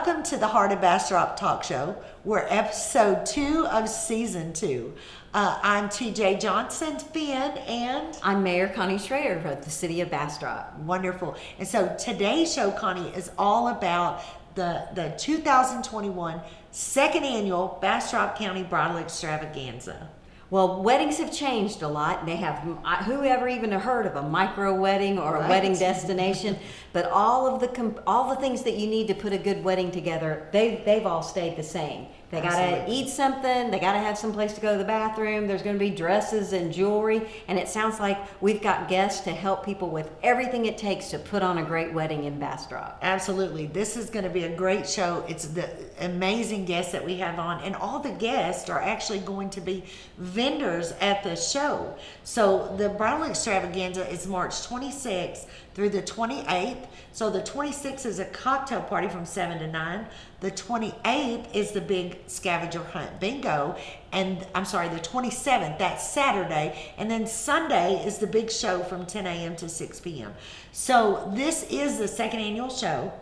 Welcome to the Heart of Bastrop Talk Show. We're episode 2 of season 2. I'm TJ Johnson, Finn, and I'm Mayor Connie Schrader of the city of Bastrop. Wonderful. And so today's show, Connie, is all about the 2021 second annual Bastrop County Bridal Extravaganza. Well, weddings have changed a lot. They have, whoever even heard of a micro wedding or a wedding destination, but all the things that you need to put a good wedding together, they've all stayed the same. They gotta eat something, they gotta have some place to go to the bathroom, there's gonna be dresses and jewelry, and it sounds like we've got guests to help people with everything it takes to put on a great wedding in Bastrop. Absolutely. This is gonna be a great show. It's the amazing guests that we have on, and all the guests are actually going to be vendors at the show. So the Bridal Extravaganza is March 26th through the 28th. So the 26th is a cocktail party from 7 to 9. The 28th is the big scavenger hunt bingo. And I'm sorry, the 27th, that's Saturday. And then Sunday is the big show from 10 a.m. to 6 p.m. So this is the second annual show.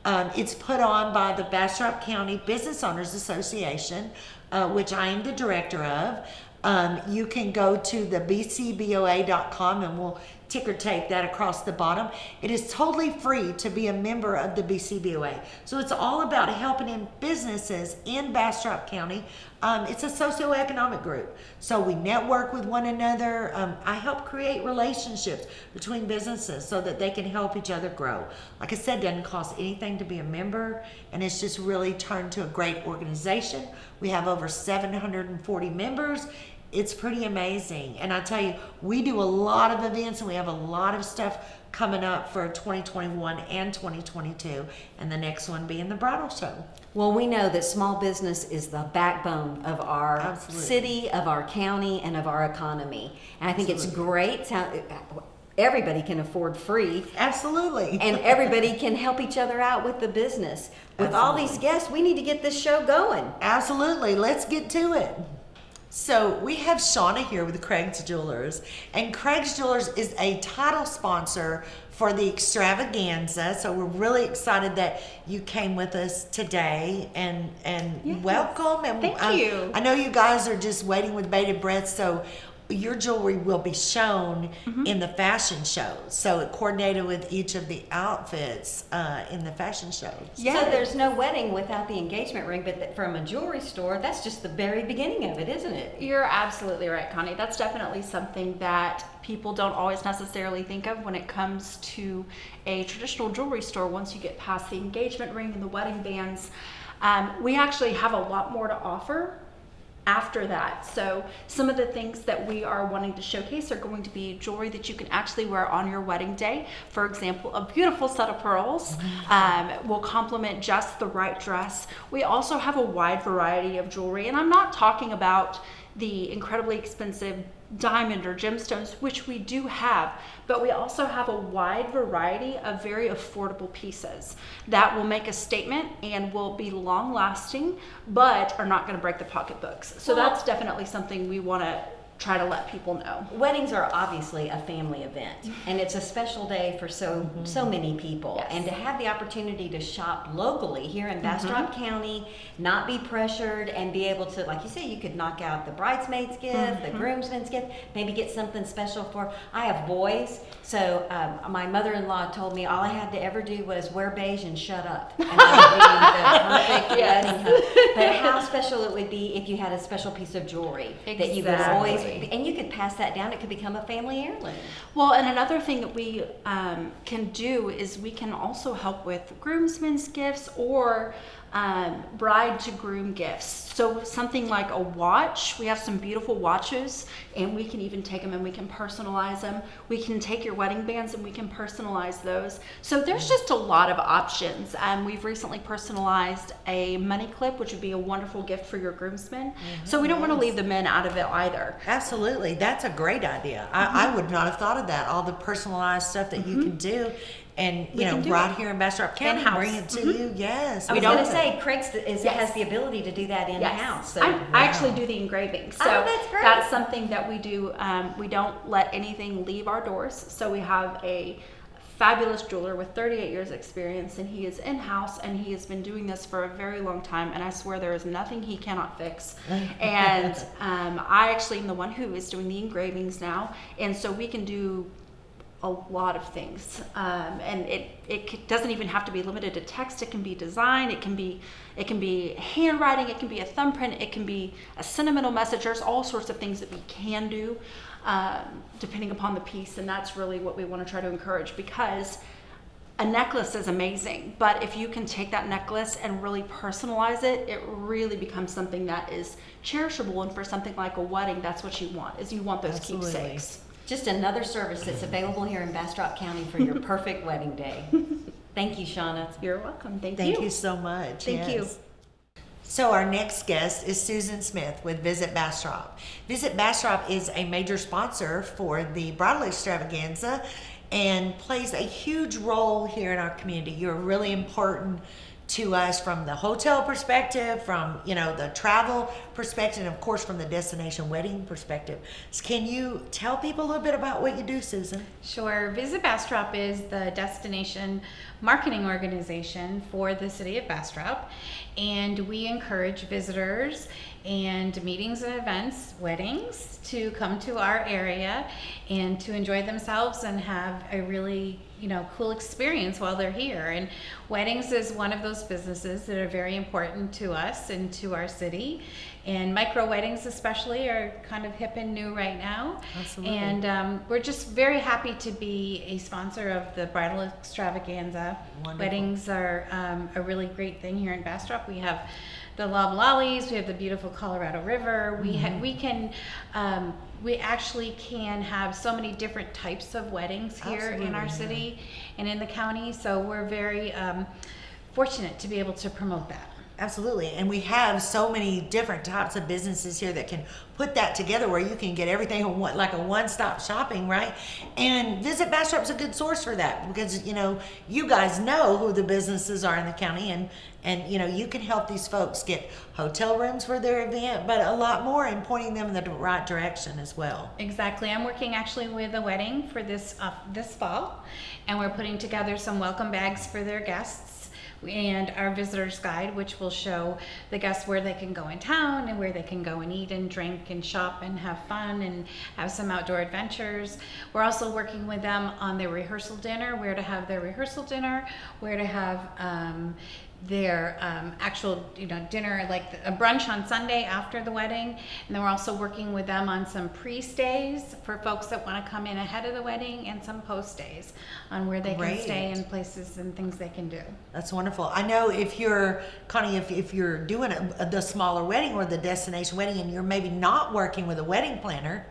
It's put on by the Bastrop County Business Owners Association, which I am the director of. You can go to the bcboa.com and we'll ticker tape that across the bottom. It is totally free to be a member of the BCBOA. So it's all about helping in businesses in Bastrop County. It's a socioeconomic group. So we network with one another. I help create relationships between businesses so that they can help each other grow. Like I said, it doesn't cost anything to be a member, and it's just really turned to a great organization. We have over 740 members. It's pretty amazing. And I tell you, we do a lot of events and we have a lot of stuff coming up for 2021 and 2022, and the next one being the bridal show. Well, we know that small business is the backbone of our city, of our county, and of our economy. And I think it's great. Everybody can afford free. Absolutely. And everybody can help each other out with the business. With all these guests, we need to get this show going. Absolutely. Let's get to it. So we have Shauna here with Craig's Jewelers, and Craig's Jewelers is a title sponsor for the extravaganza. So we're really excited that you came with us today, and yes. Welcome. And thank you. I know you guys are just waiting with bated breath. So your jewelry will be shown in the fashion show. So it coordinated with each of the outfits in the fashion show. Yeah. So there's no wedding without the engagement ring, but from a jewelry store, that's just the very beginning of it, isn't it? You're absolutely right, Connie. That's definitely something that people don't always necessarily think of when it comes to a traditional jewelry store. Once you get past the engagement ring and the wedding bands, we actually have a lot more to offer after that. So some of the things that we are wanting to showcase are going to be jewelry that you can actually wear on your wedding day. For example, a beautiful set of pearls will complement just the right dress. We also have a wide variety of jewelry, and I'm not talking about the incredibly expensive diamond or gemstones, which we do have, but we also have a wide variety of very affordable pieces that will make a statement and will be long lasting, but are not going to break the pocketbooks. So that's definitely something we want to try to let people know. Weddings are obviously a family event, and it's a special day for so many people. Yes. And to have the opportunity to shop locally here in Bastrop County, not be pressured, and be able to, like you say, you could knock out the bridesmaid's gift, the groomsman's gift, maybe get something special for, I have boys, so my mother-in-law told me all I had to ever do was wear beige and shut up, and that would be the perfect wedding hook. But how special it would be if you had a special piece of jewelry that you would always, and you could pass that down. It could become a family heirloom. Well, and another thing that we can do is we can also help with groomsmen's gifts or bride to groom gifts. So something like a watch. We have some beautiful watches, and we can even take them and we can personalize them. We can take your wedding bands and we can personalize those. So there's just a lot of options. We've recently personalized a money clip, which would be a wonderful gift for your groomsmen. So we don't want to leave the men out of it either. Absolutely. That's a great idea. I would not have thought of that. All the personalized stuff that you can do. And, you know, right here in Bastrop County, bring it to you. Yes. I was going to say, Craig's has the ability to do that in-house. So, I actually do the engraving. So that's great. That's something that we do. We don't let anything leave our doors. So we have a fabulous jeweler with 38 years experience, and he is in-house, and he has been doing this for a very long time, and I swear there is nothing he cannot fix. And I actually am the one who is doing the engravings now, and so we can do a lot of things, and it doesn't even have to be limited to text. It can be design, it can be handwriting, it can be a thumbprint, it can be a sentimental message. There's all sorts of things that we can do depending upon the piece, and that's really what we want to try to encourage, because a necklace is amazing, but if you can take that necklace and really personalize it, it really becomes something that is cherishable. And for something like a wedding, that's what you want, is you want those Absolutely. keepsakes. Just another service that's available here in Bastrop County for your perfect wedding day. Thank you, Shauna. You're welcome. Thank Thank you so much. Thank you. So our next guest is Susan Smith with Visit Bastrop. Visit Bastrop is a major sponsor for the Bridal Extravaganza and plays a huge role here in our community. You're really important to us from the hotel perspective, from the travel perspective, and of course from the destination wedding perspective. So can you tell people a little bit about what you do, Susan? Sure. Visit Bastrop is the destination marketing organization for the city of Bastrop, and we encourage visitors and meetings and events, weddings, to come to our area and to enjoy themselves and have a really cool experience while they're here. And weddings is one of those businesses that are very important to us and to our city. And micro weddings especially are kind of hip and new right now. Absolutely. And we're just very happy to be a sponsor of the Bridal Extravaganza. Wonderful. Weddings are a really great thing here in Bastrop. We have the Loblalis, we have the beautiful Colorado River. We actually can have so many different types of weddings here in our city and in the county. So we're very fortunate to be able to promote that. Absolutely. And we have so many different types of businesses here that can put that together where you can get everything on like a one-stop shopping, right? And Visit Bastrop's a good source for that because, you guys know who the businesses are in the county and you can help these folks get hotel rooms for their event, but a lot more in pointing them in the right direction as well. Exactly. I'm working actually with a wedding for this fall, and we're putting together some welcome bags for their guests and our visitor's guide, which will show the guests where they can go in town and where they can go and eat and drink and shop and have fun and have some outdoor adventures. We're also working with them on their rehearsal dinner, where to have their rehearsal dinner, where to have their actual dinner, like a brunch on Sunday after the wedding. And then we're also working with them on some pre-stays for folks that want to come in ahead of the wedding, and some post-stays on where they Great. can stay and places and things they can do. That's wonderful. I know if you're, Connie, if you're doing the smaller wedding or the destination wedding and you're maybe not working with a wedding planner,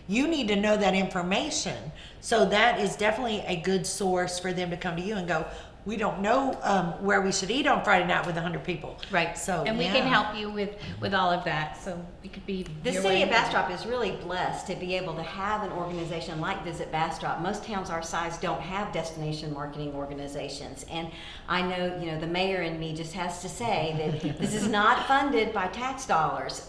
you need to know that information. So that is definitely a good source for them to come to you and go, we don't know where we should eat on Friday night with 100 people. Right. So and we can help you with all of that. So we could be The your city way. of Bastrop is really blessed to be able to have an organization like Visit Bastrop. Most towns our size don't have destination marketing organizations. And I know, the mayor in me just has to say that this is not funded by tax dollars.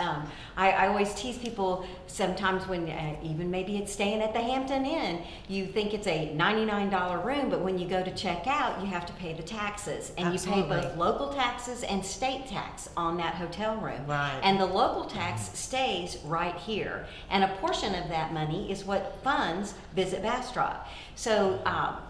I always tease people sometimes when, even maybe it's staying at the Hampton Inn, you think it's a $99 room, but when you go to check out, you have to pay the taxes. And Absolutely. you pay both local taxes and state tax on that hotel room. Right. And the local tax stays right here. And a portion of that money is what funds Visit Bastrop. So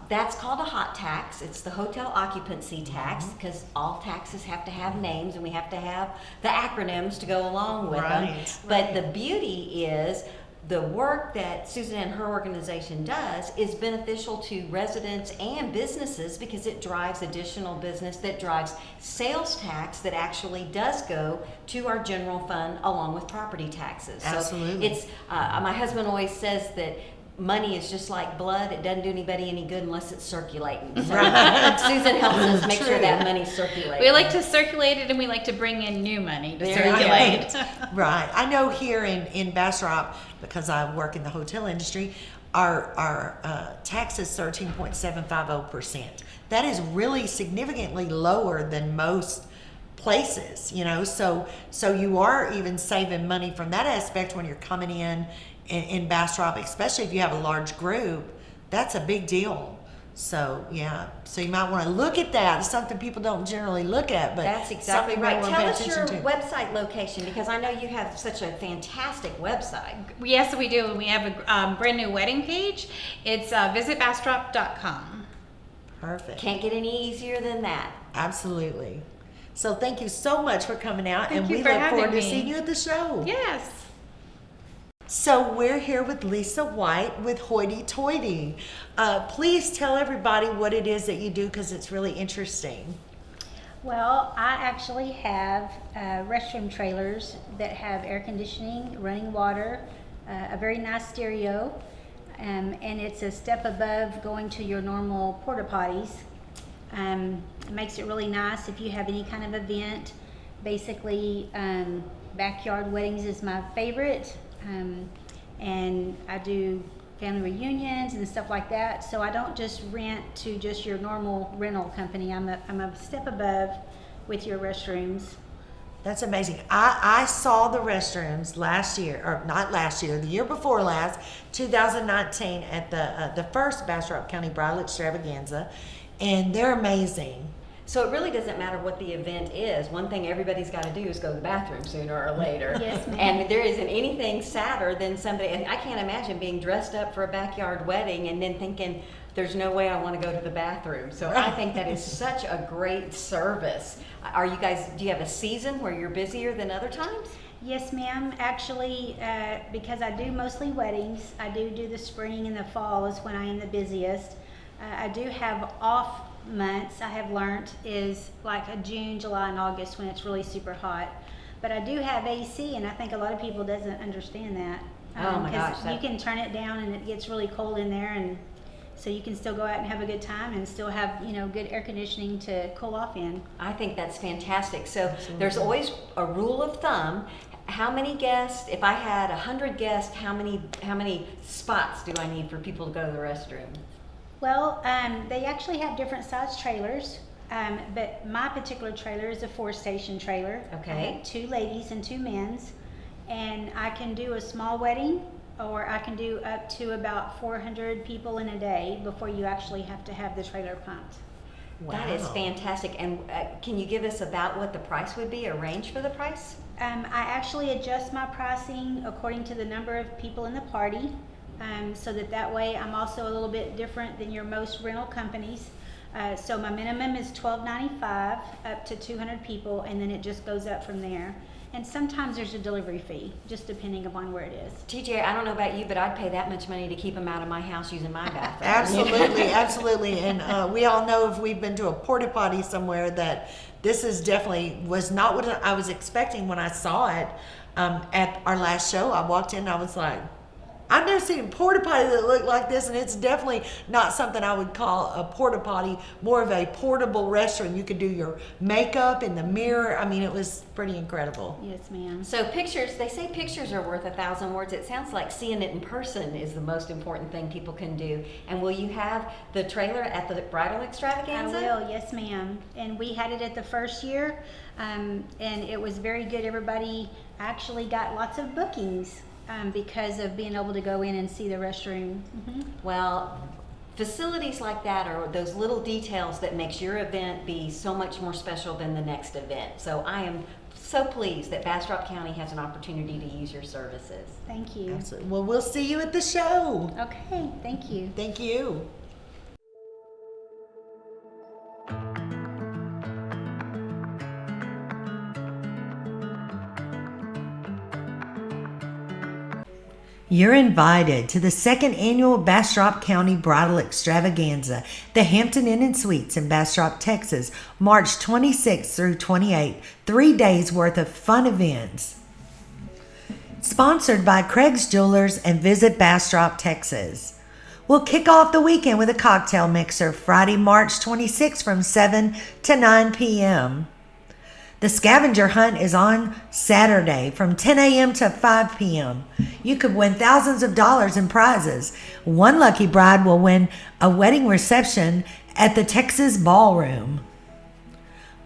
that's called a hot tax. It's the hotel occupancy tax, because all taxes have to have names and we have to have the acronyms to go along with them. Right. But the beauty is the work that Susan and her organization does is beneficial to residents and businesses because it drives additional business that drives sales tax that actually does go to our general fund along with property taxes. Absolutely. So it's, my husband always says that money is just like blood. It doesn't do anybody any good unless it's circulating. So Susan helps us make sure that money's circulating. We like to circulate it, and we like to bring in new money to There you go. circulate. Right. I know here in Bastrop, because I work in the hotel industry, our tax is 13.750%. That is really significantly lower than most places, so you are even saving money from that aspect when you're coming in Bastrop, especially if you have a large group. That's a big deal. So yeah, so you might want to look at that. It's something people don't generally look at, but That's exactly something right. we wanna Tell pay us your attention to. website location, because I know you have such a fantastic website. Yes, we do. We have a brand new wedding page. It's visitbastrop.com. Perfect. Can't get any easier than that. Absolutely. So thank you so much for coming out, Thank and you we for look forward having to me. seeing you at the show. Yes. So we're here with Lisa White with Hoity Toity. Please tell everybody what it is that you do, because it's really interesting. Well, I actually have restroom trailers that have air conditioning, running water, a very nice stereo, and it's a step above going to your normal porta potties. It makes it really nice if you have any kind of event. Basically, backyard weddings is my favorite, and I do family reunions and stuff like that. So I don't just rent to just your normal rental company. I'm a step above with your restrooms. That's amazing. I saw the restrooms last year, or not last year, the year before last, 2019, at the first Bastrop County Bridal Extravaganza, and they're amazing. So it really doesn't matter what the event is. One thing everybody's got to do is go to the bathroom sooner or later. Yes, ma'am. And there isn't anything sadder than somebody, and I can't imagine being dressed up for a backyard wedding and then thinking, there's no way I want to go to the bathroom. So I think that is such a great service. Are you guys, do you have a season where you're busier than other times? Yes, ma'am. Actually, because I do mostly weddings, I do the spring and the fall is when I am the busiest. I do have off months, I have learned, is like a June, July, and August when it's really super hot. But I do have AC, and I think a lot of people doesn't understand that. Oh my gosh, You can turn it down and it gets really cold in there, and so you can still go out and have a good time and still have, good air conditioning to cool off in. I think that's fantastic. So there's always a rule of thumb. How many guests, if I had 100 guests, how many spots do I need for people to go to the restroom? Well, they actually have different size trailers, but my particular trailer is a 4-station trailer. Okay. I have 2 ladies and 2 men's, and I can do a small wedding, or I can do up to about 400 people in a day before you actually have to have the trailer pumped. That is Wow. fantastic. And can you give us about what the price would be, a range for the price? I actually adjust my pricing according to the number of people in the party, so that way I'm also a little bit different than your most rental companies. So my minimum is $12.95 up to 200 people, and then it just goes up from there. And sometimes there's a delivery fee, just depending upon where it is. TJ, I don't know about you, but I'd pay that much money to keep them out of my house using my bathroom. Absolutely, absolutely. And we all know, if we've been to a porta potty somewhere, that this is definitely was not what I was expecting when I saw it at our last show. I walked in and I was like, I've never seen a porta potty that looked like this, and it's definitely not something I would call a porta potty, more of a portable restroom. You could do your makeup in the mirror. I mean, it was pretty incredible. Yes, ma'am. So pictures, they say pictures are worth 1,000 words. It sounds like seeing it in person is the most important thing people can do. And will you have the trailer at the bridal I extravaganza? will, yes, ma'am. And we had it at the first year, and it was very good. Everybody actually got lots of bookings because of being able to go in and see the restroom. Well, facilities like that are those little details that makes your event be so much more special than the next event. So I am so pleased that Bastrop County has an opportunity to use your services. Thank you. Absolutely. Well, we'll see you at the show. Okay, thank you. Thank you. You're invited to the second annual Bastrop County Bridal Extravaganza, the Hampton Inn and Suites in Bastrop, Texas, March 26th through 28th. 3 days worth of fun events. Sponsored by Craig's Jewelers and Visit Bastrop, Texas. We'll kick off the weekend with a cocktail mixer Friday, March 26th from 7 to 9 p.m. The scavenger hunt is on Saturday from 10 a.m. to 5 p.m. You could win thousands of dollars in prizes. One lucky bride will win a wedding reception at the Texas Ballroom.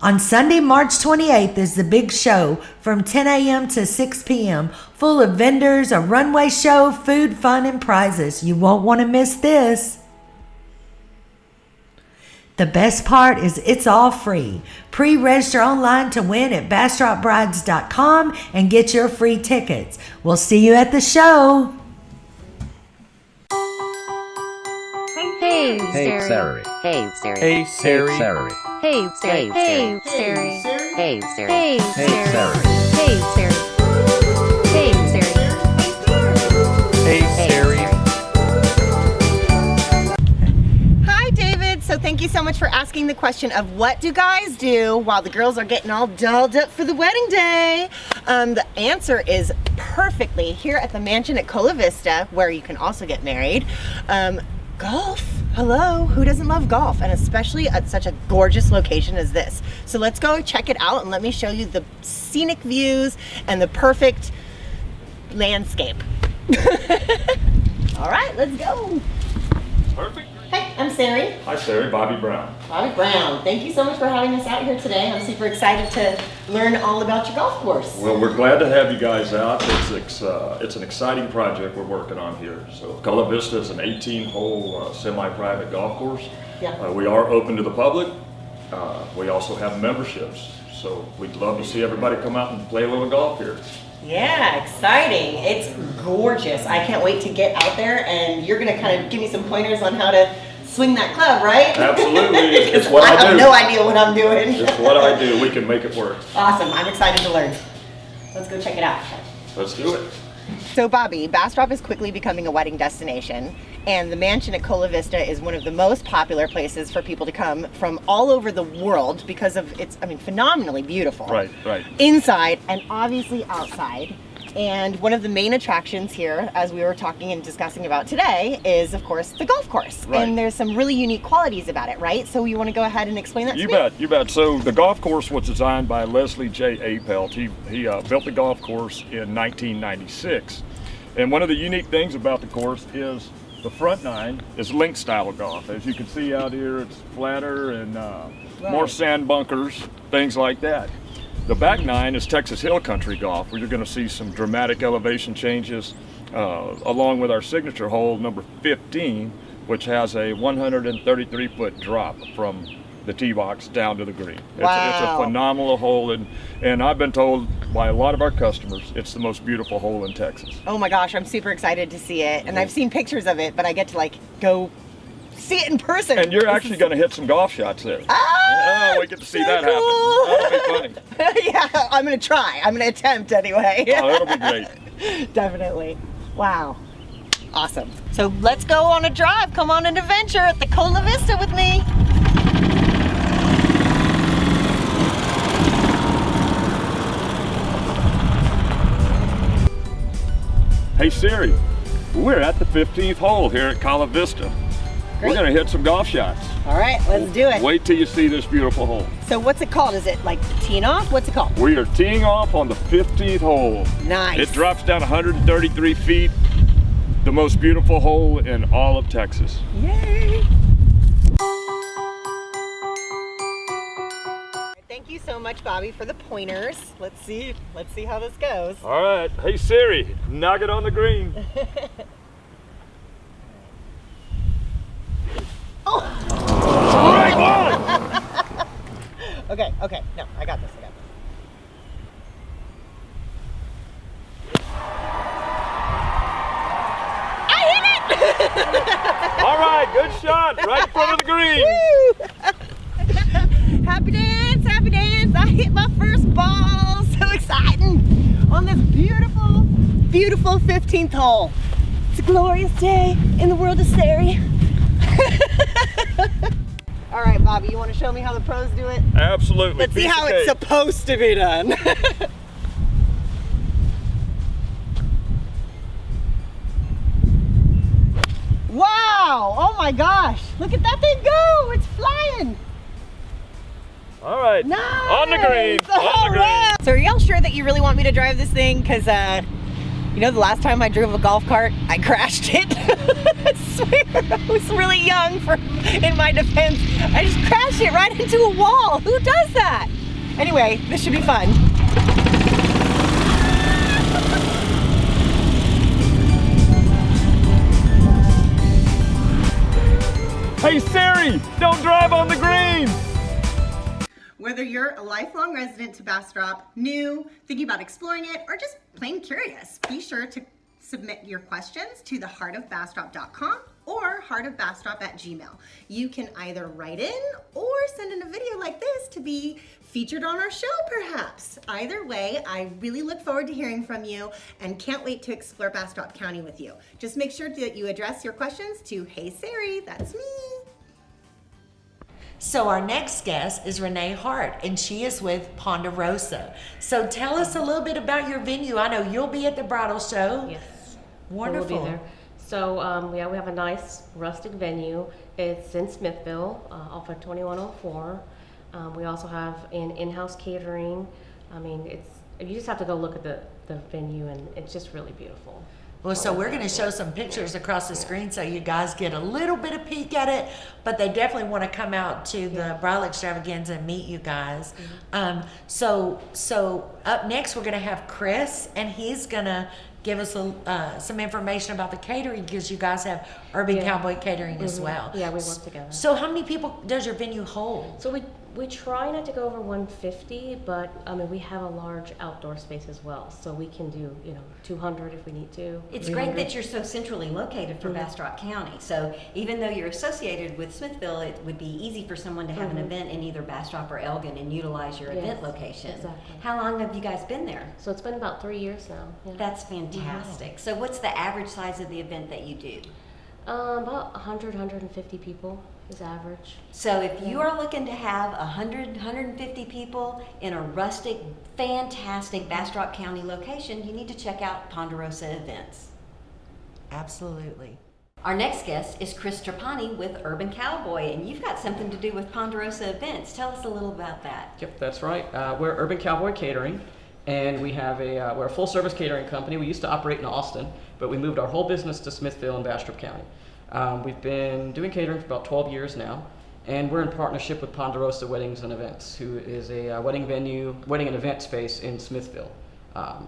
On Sunday, March 28th is the big show from 10 a.m. to 6 p.m. full of vendors, a runway show, food, fun, and prizes. You won't want to miss this. The best part is it's all free. Pre-register online to win at BastropBrides.com and get your free tickets. We'll see you at the show. Hey, Hey Siri. Siri. Hey, Siri. Hey Siri. Hey, Siri. Hey Siri. Hey, Siri. Hey Hey, Siri. Siri. Hey, Siri. Hey Siri. Hi, David. So thank you so much for asking the question of what do guys do while the girls are getting all dolled up for the wedding day? The answer is perfectly here at the mansion at Cola Vista, where you can also get married. Golf. Hello, who doesn't love golf? And especially at such a gorgeous location as this. So let's go check it out and let me show you the scenic views and the perfect landscape. All right, let's go. Perfect. Hey, I'm Sari. Hi, Sari. Bobby Brown. Bobby Brown, thank you so much for having us out here today. I'm super excited to learn all about your golf course. Well, we're glad to have you guys out. It's an exciting project we're working on here. So, Cola Vista is an 18-hole semi-private golf course. Yeah. We are open to the public. We also have memberships. So, we'd love to see everybody come out and play a little golf here. Yeah, exciting. It's gorgeous. I can't wait to get out there, and you're gonna kind of give me some pointers on how to swing that club, right? Absolutely. It's what I I have do. no idea what I'm doing. It's what I do. We can make it work. Awesome. I'm excited to learn. Let's go check it out. Let's do it. So Bobby, Bastrop is quickly becoming a wedding destination, and the mansion at Cola Vista is one of the most popular places for people to come from all over the world because of its, phenomenally beautiful. Right. Inside and obviously outside. And one of the main attractions here, as we were talking and discussing about today, is of course the golf course. Right. And there's some really unique qualities about it, right? So you want to go ahead and explain that to me? You bet. So the golf course was designed by Leslie J. Apelt. He built the golf course in 1996. And one of the unique things about the course is the front nine is link style golf. As you can see out here, it's flatter and more sand bunkers, things like that. The back nine is Texas Hill Country golf, where you're going to see some dramatic elevation changes, along with our signature hole, number 15, which has a 133-foot drop from the tee box down to the green. It's a phenomenal hole, and I've been told by a lot of our customers it's the most beautiful hole in Texas. Oh my gosh, I'm super excited to see it. And I've seen pictures of it, but I get to go see it in person. And you're actually going to hit some golf shots there. Ah, we get to see so that cool. happen. That'll be funny. Yeah, I'm going to try. I'm going to attempt anyway. Oh, it'll be great. Definitely. Wow. Awesome. So let's go on a drive. Come on an adventure at the Cola Vista with me. Hey Siri, we're at the 15th hole here at Cola Vista. Great. We're going to hit some golf shots. All right, let's do it. Wait till you see this beautiful hole. So what's it called? Is it like teeing off? What's it called? We are teeing off on the 15th hole. Nice. It drops down 133 feet. The most beautiful hole in all of Texas. Yay! Thank you so much, Bobby, for the pointers. Let's see how this goes. All right. Hey Siri, knock it on the green. Strike one! Okay. No, I got this. All right, good shot, right in front of the green. Happy dance, happy dance. I hit my first ball. So exciting. On this beautiful, beautiful 15th hole. It's a glorious day in the world of Sari. All right, Bobby, you want to show me how the pros do it? Absolutely. Let's see how it's supposed to be done. Wow! Oh my gosh! Look at that thing go! It's flying! All right. Nice! On the green. All On the right. green. So are y'all sure that you really want me to drive this thing? Because, you know, the last time I drove a golf cart, I crashed it. I swear, I was really young in my defense. I just crashed it right into a wall. Who does that? Anyway, this should be fun. Hey Siri, don't drive on the green! Whether you're a lifelong resident to Bastrop, new, thinking about exploring it, or just plain curious, be sure to submit your questions to theheartofbastrop.com or heartofbastrop@gmail. You can either write in or send in a video like this to be featured on our show, perhaps. Either way, I really look forward to hearing from you and can't wait to explore Bastrop County with you. Just make sure that you address your questions to Hey Siri, that's me. So our next guest is Renee Hart, and she is with Ponderosa. So tell us a little bit about your venue. I know you'll be at the bridal show. Yes. Wonderful. We'll be there. So we have a nice rustic venue. It's in Smithville, off of 2104. We also have an in-house catering. I mean, you just have to go look at the venue, and it's just really beautiful. Well, so we're going to show some pictures across the screen so you guys get a little bit of peek at it, but they definitely want to come out to the bridal extravaganza and meet you guys. So up next we're going to have Chris, and he's going to give us some information about the catering, because you guys have Urban Cowboy Catering as well. Yeah, we work together. So how many people does your venue hold? So we try not to go over 150, but I mean, we have a large outdoor space as well, so we can do 200 if we need to. It's great that you're so centrally located for Bastrop County. So even though you're associated with Smithville, it would be easy for someone to have an event in either Bastrop or Elgin and utilize your event location. Exactly. How long have you guys been there? So it's been about 3 years now. Yeah. That's fantastic. So what's the average size of the event that you do? About 100, 150 people is average. So if you are looking to have 100, 150 people in a rustic, fantastic Bastrop County location, you need to check out Ponderosa Events. Absolutely. Our next guest is Chris Trapani with Urban Cowboy, and you've got something to do with Ponderosa Events. Tell us a little about that. Yep, that's right. We're Urban Cowboy Catering, and we have we're a full-service catering company. We used to operate in Austin, but we moved our whole business to Smithville and Bastrop County. We've been doing catering for about 12 years now, and we're in partnership with Ponderosa Weddings and Events, who is a wedding and event space in Smithville.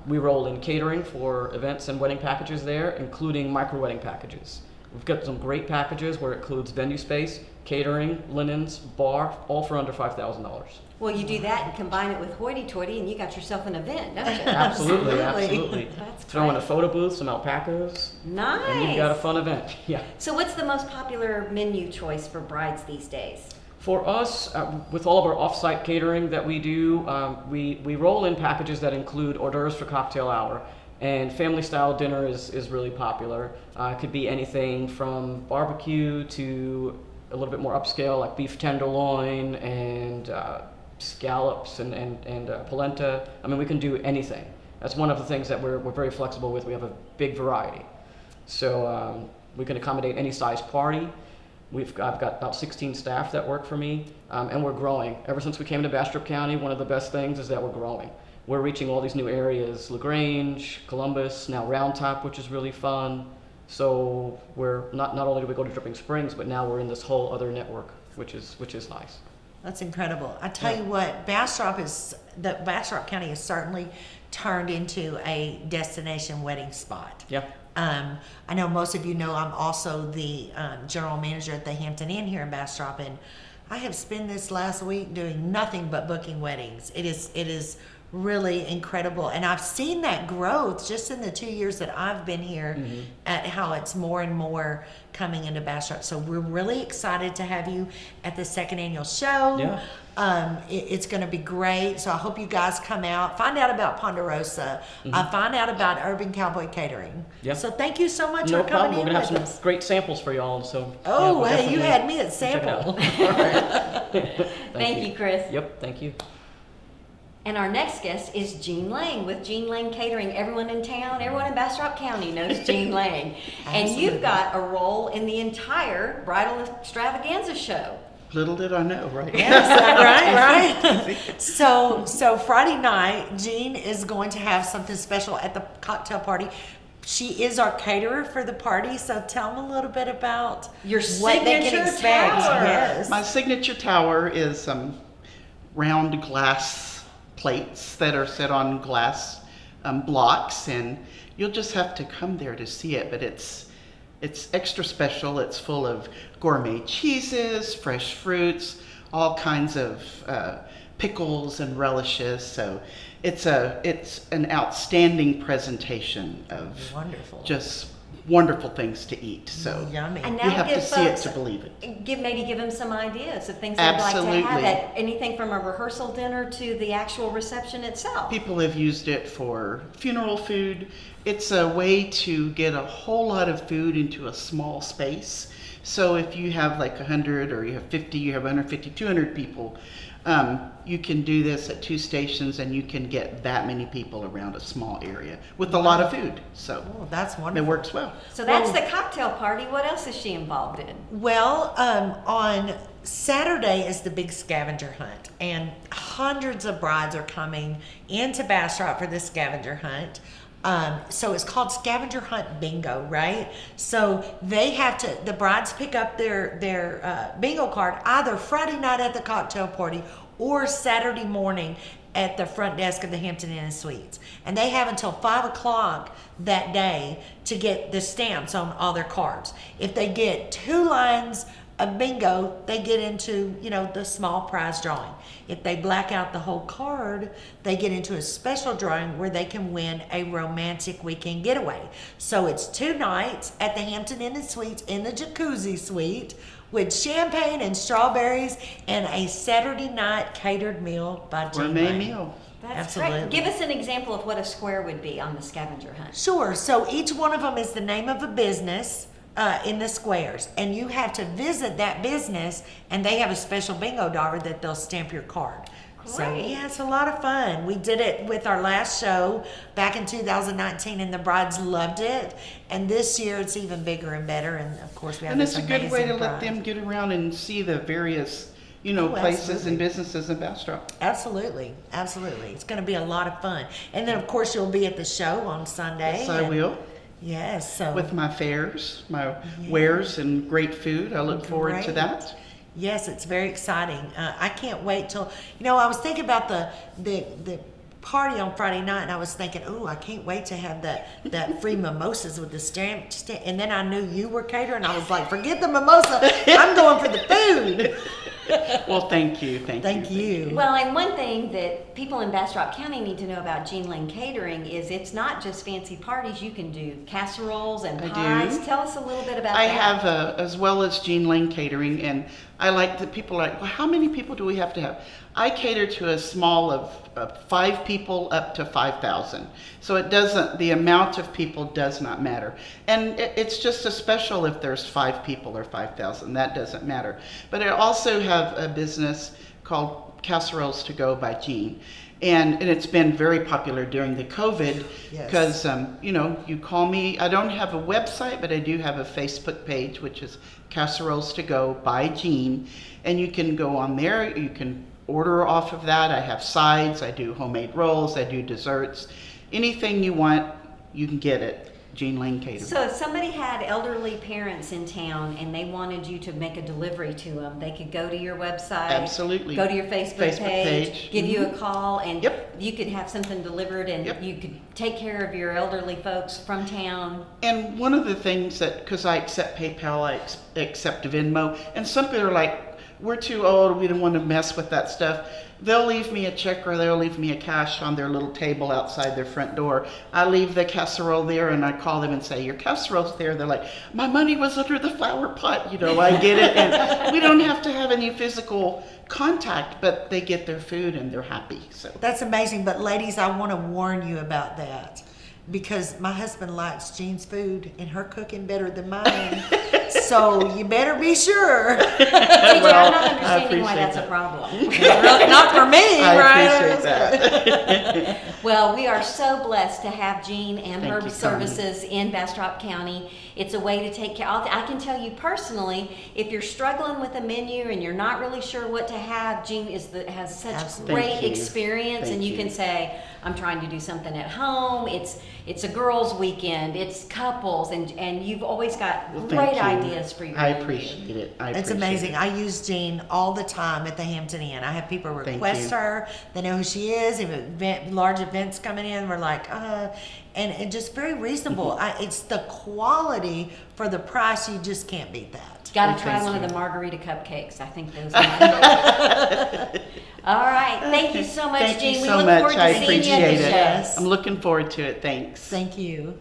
We roll in catering for events and wedding packages there, including micro-wedding packages. We've got some great packages where it includes venue space, catering, linens, bar, all for under $5,000. Well, you do that and combine it with hoity-toity, and you got yourself an event, don't you? Absolutely. That's Throw in a great. photo booth, some alpacas, Nice. and you've got a fun event. Yeah. So what's the most popular menu choice for brides these days? For us, with all of our off-site catering that we do, we roll in packages that include hors d'oeuvres for cocktail hour, and family-style dinner is really popular. It could be anything from barbecue to a little bit more upscale, like beef tenderloin and scallops and polenta. I mean, we can do anything. That's one of the things that we're very flexible with. We have a big variety, so we can accommodate any size party. I've got about 16 staff that work for me, and we're growing. Ever since we came to Bastrop County, one of the best things is that we're growing. We're reaching all these new areas: LaGrange, Columbus, now Round Top, which is really fun. So we're not only do we go to Dripping Springs, but now we're in this whole other network, which is nice. That's incredible. I tell you what, Bastrop County has certainly turned into a destination wedding spot. Yeah. I know most of you know I'm also the general manager at the Hampton Inn here in Bastrop, and I have spent this last week doing nothing but booking weddings. It is really incredible, and I've seen that growth just in the 2 years that I've been here, at how it's more and more coming into Bastrop. So we're really excited to have you at the second annual show. Yeah. It's going to be great. So I hope you guys come out, find out about Ponderosa, find out about Urban Cowboy Catering. Yeah. So thank you so much No for problem. coming We're in gonna have with some us. great samples for y'all. So. Oh, we'll hey, you definitely had me at check it out. sample. Thank you, Chris. Yep. Thank you. And our next guest is Jean Lang with Jean Lang Catering. Everyone in town, everyone in Bastrop County knows Jean Lang. And you've got a role in the entire bridal extravaganza show. Little did I know, right? Yes, right. So Friday night, Jean is going to have something special at the cocktail party. She is our caterer for the party, so tell them a little bit about Your what they can signature expect. tower. Yes. My signature tower is round glass plates that are set on glass blocks, and you'll just have to come there to see it. But it's it's extra special. It's full of gourmet cheeses, fresh fruits, all kinds of pickles and relishes. So it's an outstanding presentation of Wonderful. just wonderful things to eat. So Yummy. And you now have to give see it folks, to believe it. maybe give them some ideas of things they'd like to have Absolutely. at anything from a rehearsal dinner to the actual reception itself. People have used it for funeral food. It's a way to get a whole lot of food into a small space. So if you have like 100 or you have 50, you have 150, 200 people, you can do this at 2 stations and you can get that many people around a small area with a lot of food. So Oh, that's it wonderful. works well. So that's the cocktail party. What else is she involved in? Well, on Saturday is the big scavenger hunt, and hundreds of brides are coming into Bastrop for this scavenger hunt. So it's called Scavenger Hunt Bingo, right? So the brides pick up their bingo card either Friday night at the cocktail party or Saturday morning at the front desk of the Hampton Inn and Suites. And they have until 5 o'clock that day to get the stamps on all their cards. If they get 2 lines of bingo, they get into, the small prize drawing. If they black out the whole card, they get into a special drawing where they can win a romantic weekend getaway. So it's 2 nights at the Hampton Inn and Suites in the jacuzzi suite with champagne and strawberries and a Saturday night catered meal by Jean Gourmet Lane. meal. That's Absolutely. great. Give us an example of what a square would be on the scavenger hunt. Sure. So each one of them is the name of a business in the squares, and you have to visit that business, and they have a special bingo dollar that they'll stamp your card. So Great. yeah, it's a lot of fun. We did it with our last show back in 2019, and the brides loved it. And this year it's even bigger and better. And of course we have And this it's a good way to amazing let bride. them get around and see the various, Oh, places absolutely. and businesses in Bastrop. Absolutely, absolutely. It's going to be a lot of fun. And then of course you'll be at the show on Sunday. Yes, I and- will. Yes. So With my fairs, my wares, and great food. I look forward to Great. that. Yes, it's very exciting. I can't wait till, I was thinking about the party on Friday night, and I was thinking, oh, I can't wait to have that free mimosas with the stamp. And then I knew you were catering. I was like, forget the mimosa. I'm going for the food. Well, thank you. Thank you. Well, and one thing that people in Bastrop County need to know about Jean Lane Catering is it's not just fancy parties. You can do casseroles and I pies. do. Tell us a little bit about I that. have, as well as Jean Lane Catering, and I like that people are like, well, how many people do we have to have? I cater to a small of 5 people up to 5,000. So the amount of people does not matter. And it's just a special if there's 5 people or 5,000, that doesn't matter. But I also have a business called Casseroles to Go by Jean. And it's been very popular during the COVID Yes. because, you call me. I don't have a website, but I do have a Facebook page, which is Casseroles to Go by Jean. And you can go on there. You can order off of that. I have sides. I do homemade rolls. I do desserts. Anything you want, you can get it. Jean Lane Catering. So if somebody had elderly parents in town and they wanted you to make a delivery to them, they could go to your website. Absolutely. Go to your Facebook page, give you a call, and Yep. you could have something delivered, and Yep. you could take care of your elderly folks from town. And one of the things because I accept PayPal, I accept Venmo, and some people are like, we're too old, we don't want to mess with that stuff. They'll leave me a check or they'll leave me a cash on their little table outside their front door. I leave the casserole there and I call them and say, your casserole's there. They're like, my money was under the flower pot. I get it. And we don't have to have any physical contact, but they get their food and they're happy. So That's amazing. But ladies, I want to warn you about that because my husband likes Jean's food and her cooking better than mine. So you better be sure. TJ, I'm not I understanding why appreciate that's that. a problem. Not for me, I right? appreciate that. Well, we are so blessed to have Jean and Thank her you, Connie. services in Bastrop County. It's a way to take care. I can tell you personally, if you're struggling with a menu and you're not really sure what to have, Jean has such Absolutely. great Thank you. experience, Thank and you you. can say, I'm trying to do something at home. it's a girls' weekend, it's couples, and you've always got Well, great thank you. ideas for your I venue. appreciate it. I It's appreciate amazing. it. I use Jean all the time at the Hampton Inn. I have people Thank request you. her. They know who she is. Large events coming in, we're like, and just very reasonable. It's the quality for the price. You just can't beat that. Gotta Well, try thank one of you. the margarita cupcakes. I think those are All right. Thank you so much, Thank Jean. you We so look much. forward to I seeing you at appreciate the it. shows. I'm looking forward to it. Thanks. Thank you.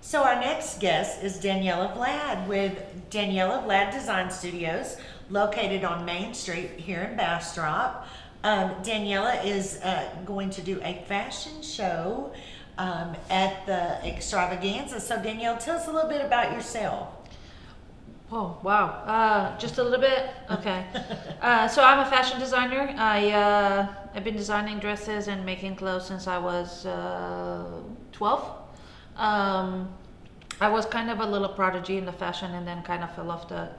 So our next guest is Daniela Vlad with Daniela Vlad Design Studios, located on Main Street here in Bastrop. Daniela is going to do a fashion show at the Extravaganza. So Danielle, tell us a little bit about yourself. Oh, wow. Just a little bit? Okay. So I'm a fashion designer. I've been designing dresses and making clothes since I was 12. I was kind of a little prodigy in the fashion and then kind of fell off the,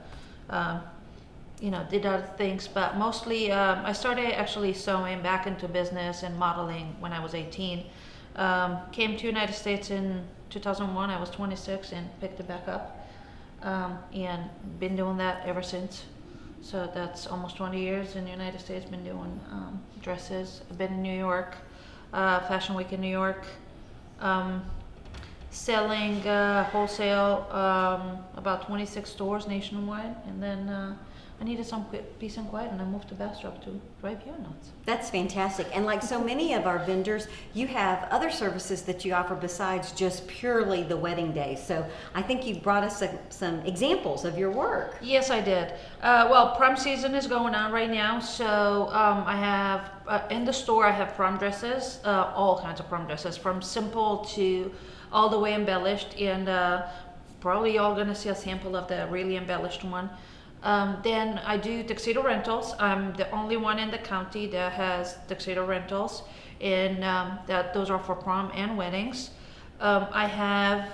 did other things. But mostly I started actually sewing back into business and modeling when I was 18. Came to United States in 2001. I was 26 and picked it back up. And been doing that ever since. So that's almost 20 years in the United States. Been doing dresses. I've been in New York, Fashion Week in New York, selling wholesale, about 26 stores nationwide. And then I needed some peace and quiet, and I moved to Bastrop to drive you nuts. That's fantastic. And like so many of our vendors, you have other services that you offer besides just purely the wedding day. So I think you brought us some examples of your work. Yes, I did. Well, prom season is going on right now, so I have in the store I have prom dresses, all kinds of prom dresses, from simple to all the way embellished, and probably y'all gonna see a sample of the really embellished one. Then I do tuxedo rentals. I'm the only one in the county that has tuxedo rentals, and those are for prom and weddings. I have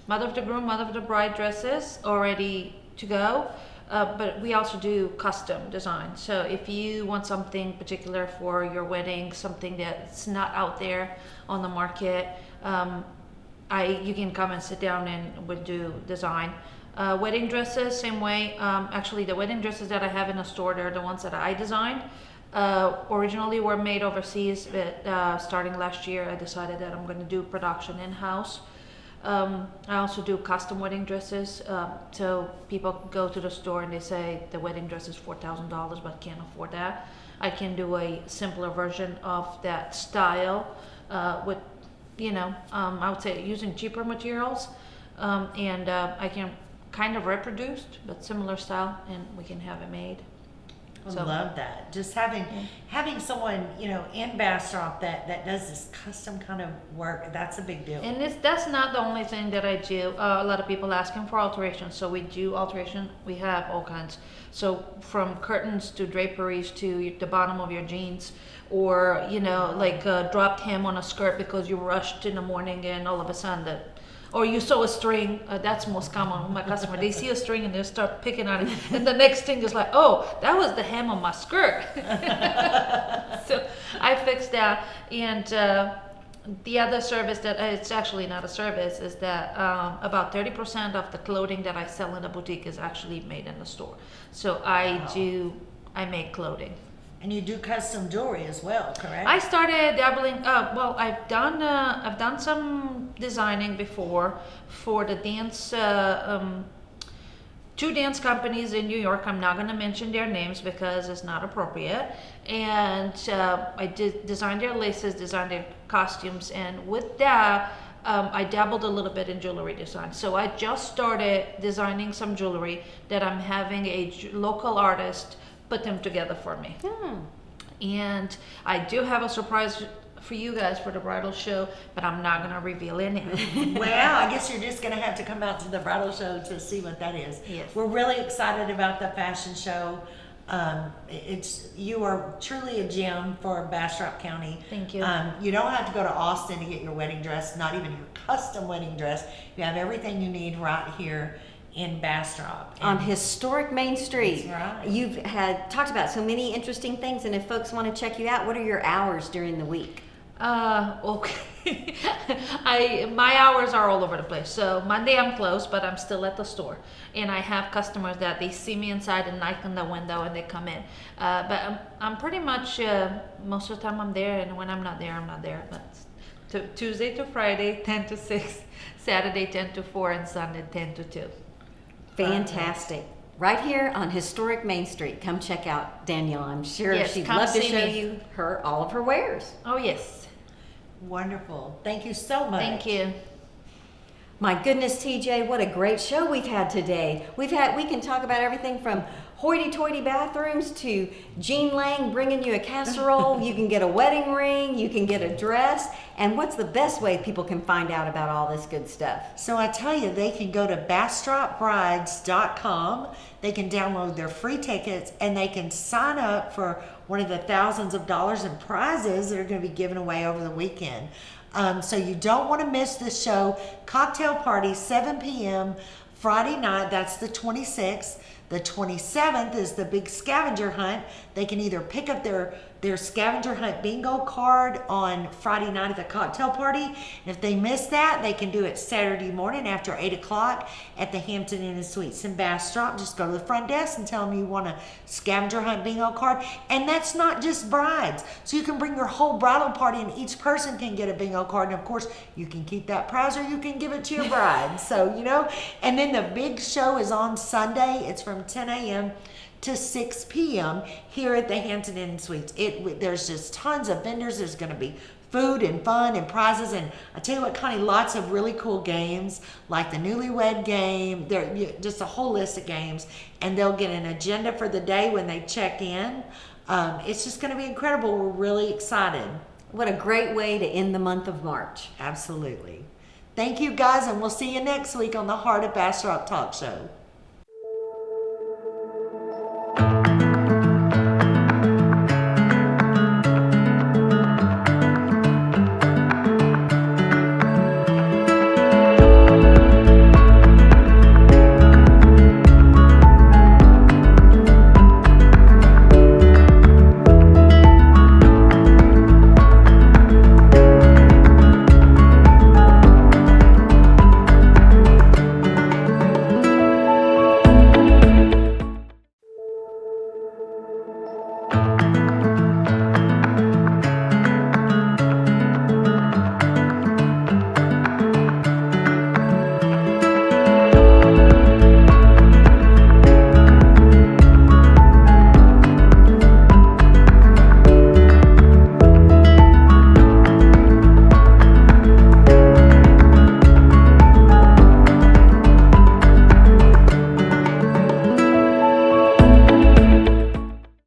mother of the groom, mother of the bride dresses already to go, but we also do custom design. So if you want something particular for your wedding, something that's not out there on the market, you can come and sit down and we'll do design. Wedding dresses, same way. Actually, the wedding dresses that I have in the store, they're the ones that I designed. Originally were made overseas, but starting last year, I decided that I'm going to do production in-house. I also do custom wedding dresses. So people go to the store and they say the wedding dress is $4,000, but can't afford that. I can do a simpler version of that style with, I would say using cheaper materials, and I can kind of reproduced, but similar style, and we can have it made. I love that. Just having someone, in Bastrop that does this custom kind of work, that's a big deal. And that's not the only thing that I do. A lot of people asking for alterations, so we do alteration. We have all kinds. So from curtains to draperies to the bottom of your jeans, or like dropped hem on a skirt because you rushed in the morning and all of a sudden or you saw a string, that's most common with my customer. They see a string and they start picking on it. And the next thing is like, oh, that was the hem on my skirt. So I fixed that. And the other service that, it's actually not a service, is that about 30% of the clothing that I sell in the boutique is actually made in the store. So I make clothing. And you do custom jewelry as well, correct? I started dabbling. Well, I've done some designing before for the dance. 2 dance companies in New York. I'm not going to mention their names because it's not appropriate. And I did design their laces, designed their costumes, and with that, I dabbled a little bit in jewelry design. So I just started designing some jewelry that I'm having a local artist put them together for me. And I do have a surprise for you guys for the bridal show, but I'm not going to reveal it now. Well, I guess you're just going to have to come out to the bridal show to see what that is. Yes. We're really excited about the fashion show. You are truly a gem for Bastrop County. Thank you. You don't have to go to Austin to get your wedding dress, not even your custom wedding dress. You have everything you need right here in Bastrop. On historic Main Street. That's right. You've talked about so many interesting things, and if folks want to check you out, what are your hours during the week? Okay. My hours are all over the place. So Monday I'm closed, but I'm still at the store, and I have customers that they see me inside and knock on the window and they come in. But I'm pretty much most of the time I'm there, and when I'm not there, I'm not there. But Tuesday to Friday, 10 to 6, Saturday 10 to 4, and Sunday 10 to 2. Fantastic. Right here on historic Main Street. Come check out Danielle. I'm sure Yes, she'd come love to see show me. you all of her wares. Oh yes. Wonderful. Thank you so much. Thank you. My goodness, TJ, what a great show we've had today. We can talk about everything from hoity-toity bathrooms to Jean Lang bringing you a casserole. You can get a wedding ring, you can get a dress, and what's the best way people can find out about all this good stuff? So I tell you, they can go to BastropBrides.com. They can download their free tickets, and they can sign up for one of the thousands of dollars in prizes that are going to be given away over the weekend. So you don't want to miss the show. Cocktail party, 7 p.m. Friday night. That's the 26th. The 27th is the big scavenger hunt. They can either pick up their scavenger hunt bingo card on Friday night at the cocktail party. And if they miss that, they can do it Saturday morning after 8 o'clock at the Hampton Inn and Suites in Bastrop. Just go to the front desk and tell them you want a scavenger hunt bingo card. And that's not just brides. So you can bring your whole bridal party and each person can get a bingo card. And of course, you can keep that prize or you can give it to your bride. So, you know, and then the big show is on Sunday. It's from 10 a.m. to 6 p.m. here at the Hampton Inn and Suites. There's just tons of vendors. There's going to be food and fun and prizes. And I tell you what, Connie, lots of really cool games like the Newlywed Game. They're just a whole list of games. And they'll get an agenda for the day when they check in. It's just going to be incredible. We're really excited. What a great way to end the month of March. Absolutely. Thank you, guys, and we'll see you next week on the Heart of Bastrop Talk Show.